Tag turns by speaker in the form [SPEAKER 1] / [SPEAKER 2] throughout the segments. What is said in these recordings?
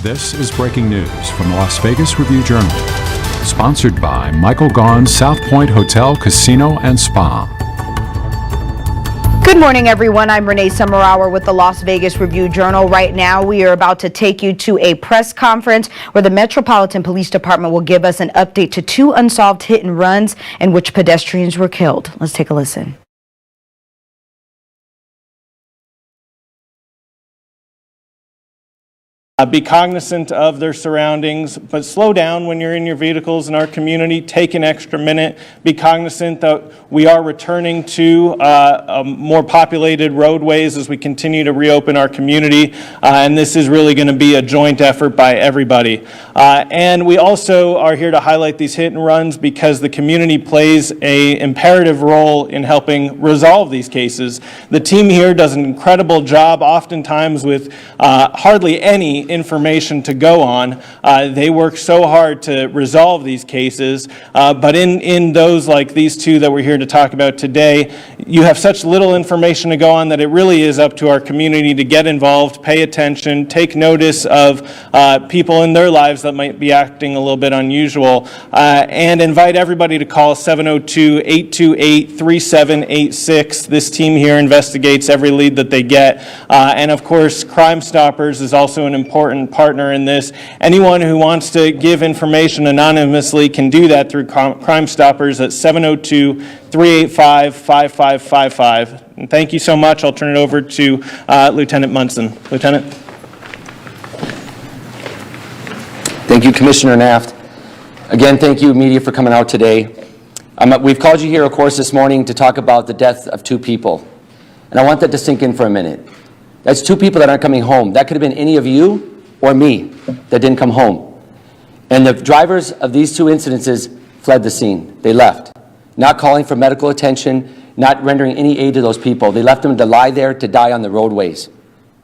[SPEAKER 1] This is breaking news from the Las Vegas Review-Journal, sponsored by Michael Gaughan's South Point Hotel, Casino, and Spa.
[SPEAKER 2] Good morning, everyone. I'm Renee Summerhour with the Las Vegas Review-Journal. Right now, we are about to take you to a press conference where the Metropolitan Police Department will give us an update to two unsolved hit and runs in which pedestrians were killed. Let's take a listen.
[SPEAKER 3] Be cognizant of their surroundings, but slow down when you're in your vehicles in our community. Take an extra minute. Be cognizant that we are returning to more populated roadways as we continue to reopen our community, and this is really going to be a joint effort by everybody. And we also are here to highlight these hit and runs because the community plays an imperative role in helping resolve these cases. The team here does an incredible job, oftentimes with hardly any information to go on. They work so hard to resolve these cases, but in those like these two that we're here to talk about today, you have such little information to go on that it really is up to our community to get involved, pay attention, take notice of people in their lives that might be acting a little bit unusual, and invite everybody to call 702-828-3786. This team here investigates every lead that they get, and of course Crime Stoppers is also an important partner in this. Anyone who wants to give information anonymously can do that through Crime Stoppers at 702-385-5555. And thank you so much. I'll turn it over to Lieutenant Munson. Lieutenant.
[SPEAKER 4] Thank you, Commissioner Naft. Again, thank you, media, for coming out today. We've called you here, of course, this morning to talk about the death of two people. And I want that to sink in for a minute. That's two people that aren't coming home. That could have been any of you or me that didn't come home. And the drivers of these two incidences fled the scene. They left, not calling for medical attention, not rendering any aid to those people. They left them to lie there, to die on the roadways.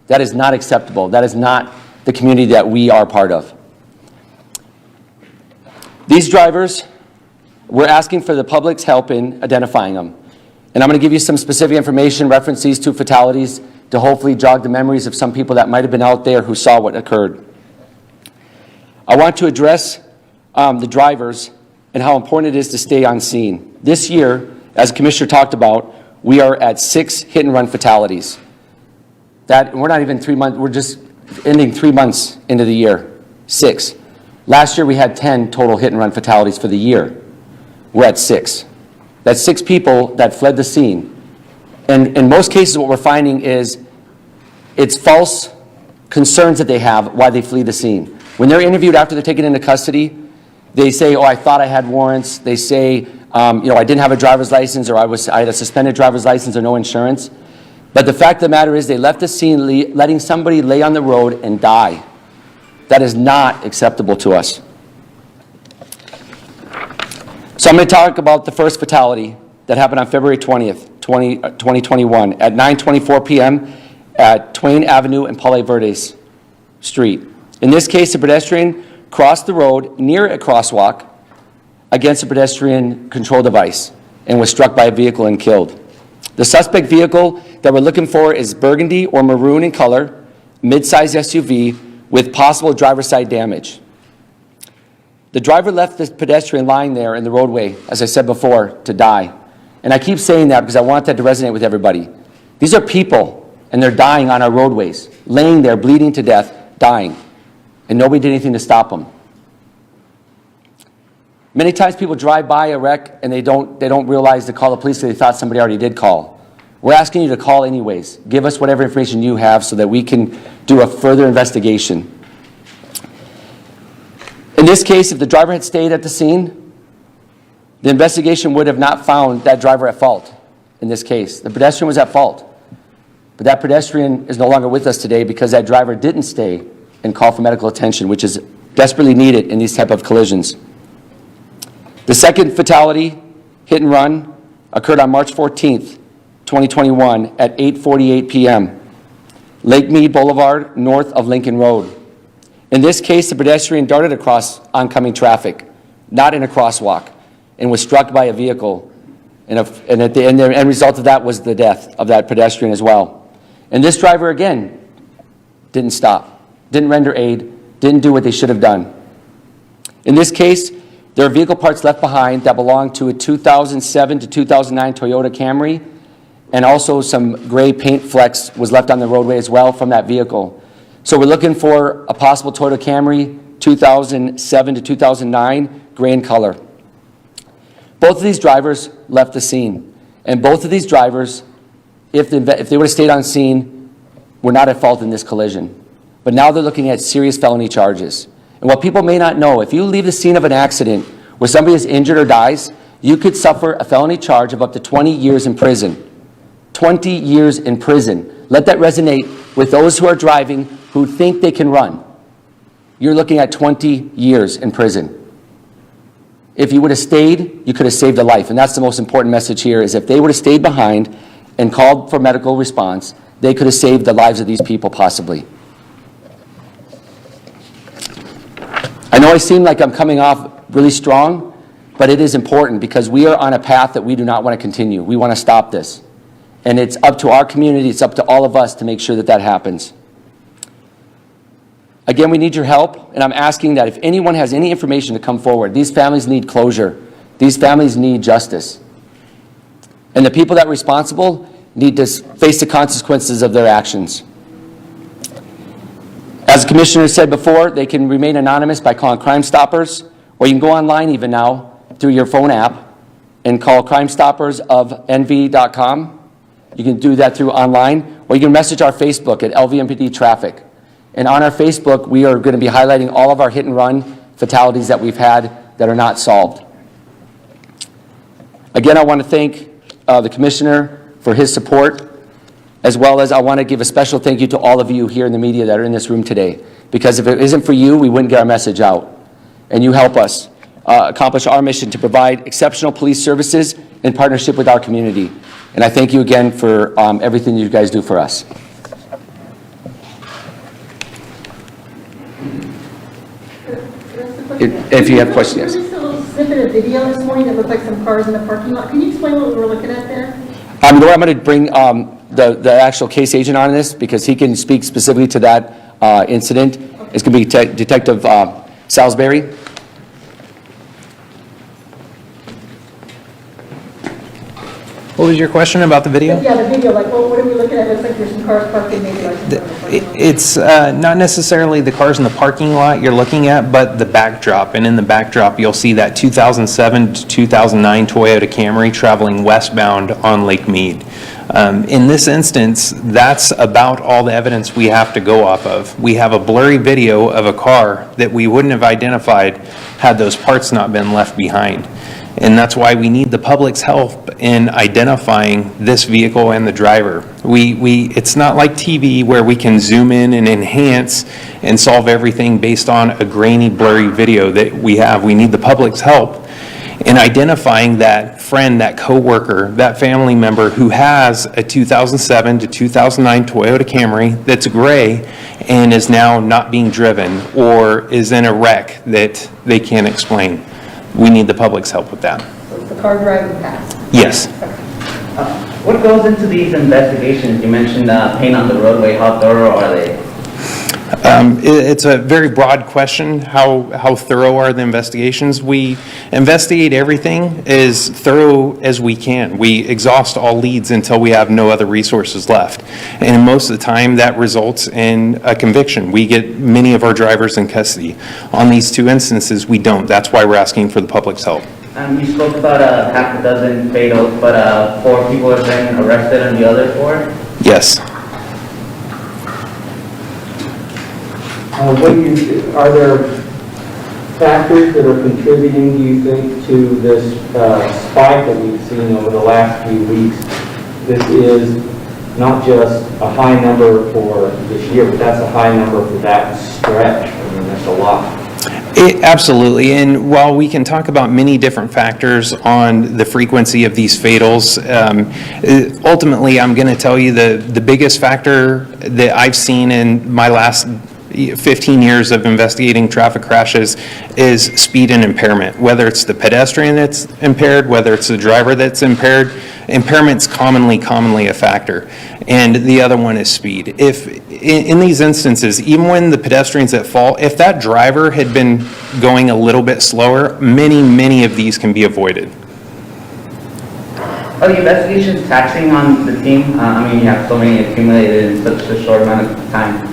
[SPEAKER 4] That is not acceptable. That is not the community that we are part of. These drivers, we're asking for the public's help in identifying them. And I'm going to give you some specific information, reference these two fatalities, to hopefully jog the memories of some people that might have been out there who saw what occurred. I want to address the drivers and how important it is to stay on scene. This year, as the Commissioner talked about, we are at 6 hit and run fatalities. We're not even 3 months, we're just ending 3 months into the year, 6. Last year we had 10 total hit and run fatalities for the year. We're at 6. That's 6 people that fled the scene. And in most cases, what we're finding is it's false concerns that they have why they flee the scene. When they're interviewed after they're taken into custody, they say, oh, I thought I had warrants. They say, I didn't have a driver's license, or I had a suspended driver's license or no insurance. But the fact of the matter is they left the scene letting somebody lay on the road and die. That is not acceptable to us. So I'm going to talk about the first fatality that happened on February 20th. 2021 at 9:24 p.m. at Twain Avenue and Paule Verdes Street. In this case, a pedestrian crossed the road near a crosswalk against a pedestrian control device and was struck by a vehicle and killed. The suspect vehicle that we're looking for is burgundy or maroon in color, mid-size SUV with possible driver's side damage. The driver left the pedestrian lying there in the roadway, as I said before, to die. And I keep saying that because I want that to resonate with everybody. These are people, and they're dying on our roadways, laying there, bleeding to death, dying. And nobody did anything to stop them. Many times people drive by a wreck and they don't realize to call the police because they thought somebody already did call. We're asking you to call anyways. Give us whatever information you have so that we can do a further investigation. In this case, if the driver had stayed at the scene, the investigation would have not found that driver at fault in this case. The pedestrian was at fault. But that pedestrian is no longer with us today because that driver didn't stay and call for medical attention, which is desperately needed in these type of collisions. The second fatality, hit and run, occurred on March 14th, 2021 at 8:48 p.m. Lake Mead Boulevard, north of Lincoln Road. In this case, the pedestrian darted across oncoming traffic, not in a crosswalk, and was struck by a vehicle. And the end result of that was the death of that pedestrian as well. And this driver, again, didn't stop, didn't render aid, didn't do what they should have done. In this case, there are vehicle parts left behind that belong to a 2007 to 2009 Toyota Camry, and also some gray paint flecks was left on the roadway as well from that vehicle. So we're looking for a possible Toyota Camry 2007 to 2009, gray in color. Both of these drivers left the scene, and both of these drivers, if they would have stayed on scene, were not at fault in this collision. But now they're looking at serious felony charges. And what people may not know, if you leave the scene of an accident where somebody is injured or dies, you could suffer a felony charge of up to 20 years in prison. 20 years in prison. Let that resonate with those who are driving who think they can run. You're looking at 20 years in prison. If you would have stayed, you could have saved a life. And that's the most important message here, is if they would have stayed behind and called for medical response, they could have saved the lives of these people possibly. I know I seem like I'm coming off really strong, but it is important because we are on a path that we do not want to continue. We want to stop this. And it's up to our community, it's up to all of us to make sure that that happens. Again, we need your help, and I'm asking that if anyone has any information to come forward, these families need closure. These families need justice. And the people that are responsible need to face the consequences of their actions. As the Commissioner said before, they can remain anonymous by calling Crime Stoppers, or you can go online even now through your phone app and call crimestoppersofnv.com. You can do that through online, or you can message our Facebook at LVMPD Traffic. And on our Facebook, we are going to be highlighting all of our hit and run fatalities that we've had that are not solved. Again, I want to thank the Commissioner for his support, as well as I want to give a special thank you to all of you here in the media that are in this room today. Because if it isn't for you, we wouldn't get our message out. And you help us accomplish our mission to provide exceptional police services in partnership with our community. And I thank you again for everything you guys do for us. If you have questions, yes.
[SPEAKER 5] There was just a little snippet of video this morning that looked like some cars in the parking lot. Can you explain what we were looking at there?
[SPEAKER 4] I'm going to bring the actual case agent on this because he can speak specifically to that incident. Okay. It's going to be Detective Salisbury.
[SPEAKER 6] What was your question about the video?
[SPEAKER 5] Yeah, the video, like, what are we looking at? It looks like there's some cars parked in maybe like
[SPEAKER 6] It's not necessarily the cars in the parking lot you're looking at, but the backdrop. And in the backdrop, you'll see that 2007 to 2009 Toyota Camry traveling westbound on Lake Mead. In this instance, that's about all the evidence we have to go off of. We have a blurry video of a car that we wouldn't have identified had those parts not been left behind. And that's why we need the public's help in identifying this vehicle and the driver. It's not like TV where we can zoom in and enhance and solve everything based on a grainy, blurry video that we have. We need the public's help in identifying that friend, that coworker, that family member who has a 2007 to 2009 Toyota Camry that's gray and is now not being driven or is in a wreck that they can't explain. We need the public's help with that.
[SPEAKER 5] So it's the car driving past?
[SPEAKER 6] Yes.
[SPEAKER 7] What goes into these investigations? You mentioned paint on the roadway. How thorough are they?
[SPEAKER 6] It's a very broad question. How thorough are the investigations? We investigate everything as thorough as we can. We exhaust all leads until we have no other resources left. And most of the time that results in a conviction. We get many of our drivers in custody. On these two instances, we don't. That's why we're asking for the public's help.
[SPEAKER 7] You spoke about half a dozen fatals, but 4 people have been arrested on the other 4?
[SPEAKER 6] Yes.
[SPEAKER 8] Are there factors that are contributing, do you think, to this spike that we've seen over the last few weeks? This is not just a high number for this year, but that's a high number for that stretch. I mean, that's a lot.
[SPEAKER 6] Absolutely, and while we can talk about many different factors on the frequency of these fatals, ultimately I'm going to tell you the biggest factor that I've seen in my last 15 years of investigating traffic crashes is speed and impairment. Whether it's the pedestrian that's impaired, whether it's the driver that's impaired, impairment's commonly a factor. and the other one is speed. If, in these instances, even when the pedestrian's at fault, if that driver had been going a little bit slower, many of these can be avoided.
[SPEAKER 7] Are the investigations taxing on the team? I mean, you have so many accumulated in such a short amount of time.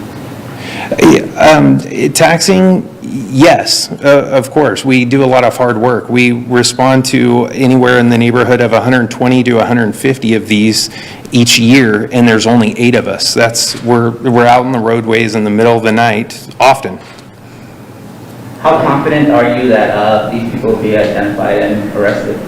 [SPEAKER 6] Taxing, yes, of course. We do a lot of hard work. We respond to anywhere in the neighborhood of 120 to 150 of these each year, and there's only 8 of us. We're out on the roadways in the middle of the night often.
[SPEAKER 7] How confident are you that these people will be identified and arrested?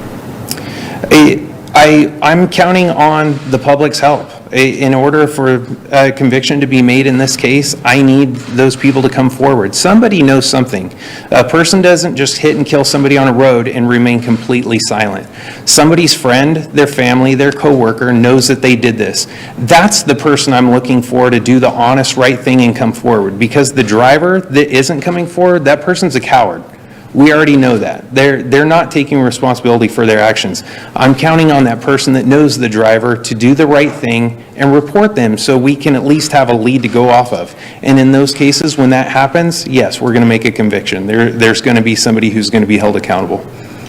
[SPEAKER 6] I'm counting on the public's help. In order for a conviction to be made in this case, I need those people to come forward. Somebody knows something. A person doesn't just hit and kill somebody on a road and remain completely silent. Somebody's friend, their family, their coworker knows that they did this. That's the person I'm looking for to do the honest, right thing and come forward. Because the driver that isn't coming forward, that person's a coward. We already know that. They're not taking responsibility for their actions. I'm counting on that person that knows the driver to do the right thing and report them so we can at least have a lead to go off of. And in those cases, when that happens, yes, we're going to make a conviction. There's going to be somebody who's going to be held accountable.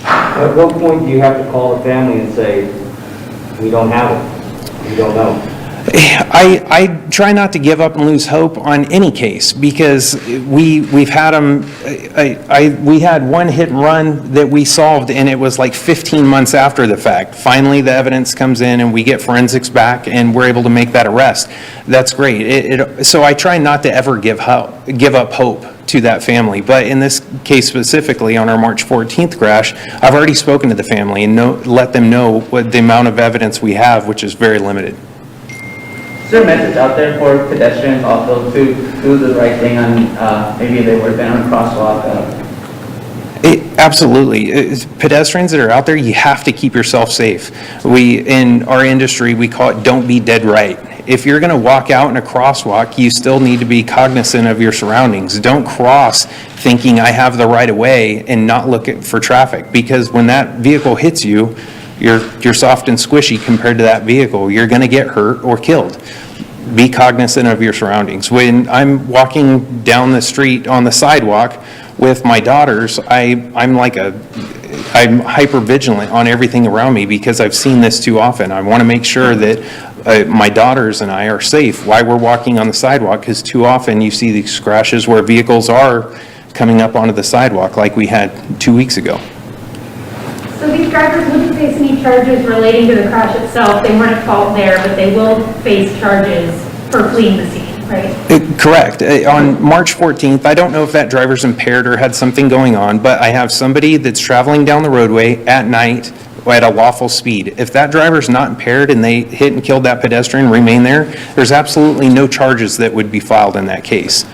[SPEAKER 8] At what point do you have to call the family and say, we don't have it, we don't know?
[SPEAKER 6] I try not to give up and lose hope on any case because we've had them. We had one hit and run that we solved, and it was like 15 months after the fact. Finally, the evidence comes in, and we get forensics back, and we're able to make that arrest. That's great. So I try not to ever give up hope to that family. But in this case specifically, on our March 14th crash, I've already spoken to the family and let them know what the amount of evidence we have, which is very limited.
[SPEAKER 7] Is there a message out there for pedestrians also to do the right thing on, maybe they would have been on a crosswalk?
[SPEAKER 6] Absolutely. Pedestrians that are out there, you have to keep yourself safe. In our industry, we call it don't be dead right. If you're going to walk out in a crosswalk, you still need to be cognizant of your surroundings. Don't cross thinking I have the right of way and not look for traffic, because when that vehicle hits you, you're soft and squishy compared to that vehicle. You're going to get hurt or killed. Be cognizant of your surroundings. When I'm walking down the street on the sidewalk with my daughters, I'm hyper vigilant on everything around me because I've seen this too often. I want to make sure that my daughters and I are safe while we're walking on the sidewalk, because too often you see these crashes where vehicles are coming up onto the sidewalk like we had 2 weeks ago.
[SPEAKER 9] So these drivers wouldn't face any charges relating to the crash itself. They weren't at fault there, but they will face charges for fleeing the scene, right?
[SPEAKER 6] Correct. On March 14th, I don't know if that driver's impaired or had something going on, but I have somebody that's traveling down the roadway at night at a lawful speed. If that driver's not impaired and they hit and killed that pedestrian and remain there, there's absolutely no charges that would be filed in that case.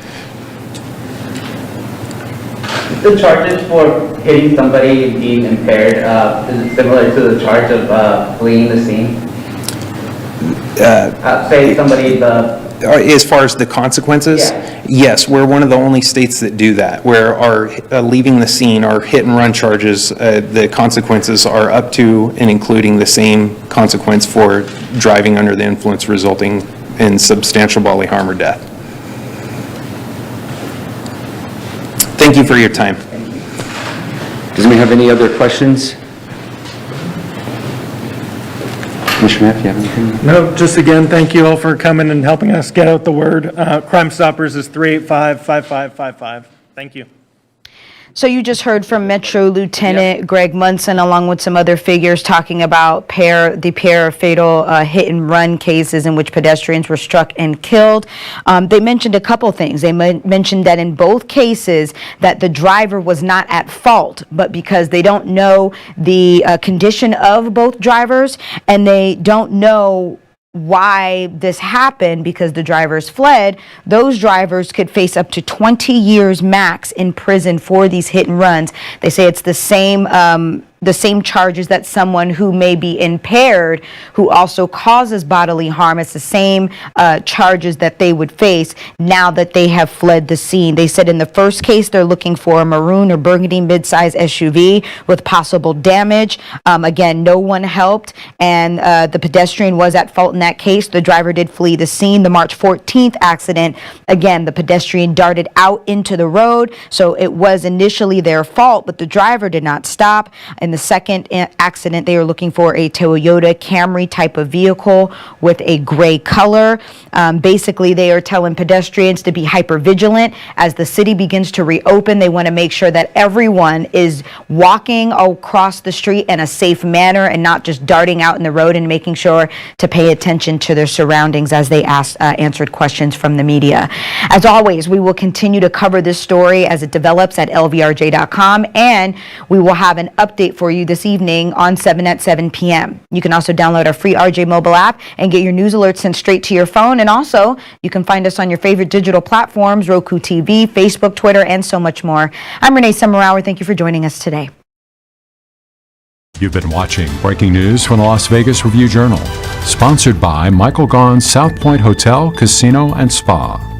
[SPEAKER 7] The charges for hitting somebody being impaired, is it similar to the charge of fleeing the scene? Say somebody,
[SPEAKER 6] as far as the consequences?
[SPEAKER 7] Yeah.
[SPEAKER 6] Yes, we're one of the only states that do that, where our leaving the scene, our hit and run charges, the consequences are up to and including the same consequence for driving under the influence resulting in substantial bodily harm or death. Thank you for your time.
[SPEAKER 4] Does anyone have any other questions? Commissioner Mapp, you have anything?
[SPEAKER 3] No, just again, thank you all for coming and helping us get out the word. Crime Stoppers is 385-5555. Thank you.
[SPEAKER 2] So you just heard from Metro Lieutenant Greg Munson, along with some other figures, talking about the pair of fatal hit and run cases in which pedestrians were struck and killed. They mentioned a couple things. They mentioned that in both cases that the driver was not at fault, but because they don't know the condition of both drivers and they don't know why this happened because the drivers fled, those drivers could face up to 20 years max in prison for these hit and runs. They say it's the same the same charges that someone who may be impaired, who also causes bodily harm. It's the same charges that they would face now that they have fled the scene. They said in the first case, they're looking for a maroon or burgundy midsize SUV with possible damage. Again, no one helped, and the pedestrian was at fault in that case. The driver did flee the scene. The March 14th accident, again, the pedestrian darted out into the road, so it was initially their fault, but the driver did not stop. In the second accident, they were looking for a Toyota Camry type of vehicle with a gray color. Basically, they are telling pedestrians to be hyper vigilant as the city begins to reopen. They want to make sure that everyone is walking across the street in a safe manner and not just darting out in the road, and making sure to pay attention to their surroundings as they answered questions from the media. As always, we will continue to cover this story as it develops at lvrj.com, and we will have an update for you this evening on 7 at 7 p.m. You can also download our free RJ mobile app and get your news alerts sent straight to your phone. And also, you can find us on your favorite digital platforms, Roku TV, Facebook, Twitter, and so much more. I'm Renee Summerhour. Thank you for joining us today.
[SPEAKER 1] You've been watching breaking news from the Las Vegas Review-Journal, sponsored by Michael Gaughan's South Point Hotel, Casino, and Spa.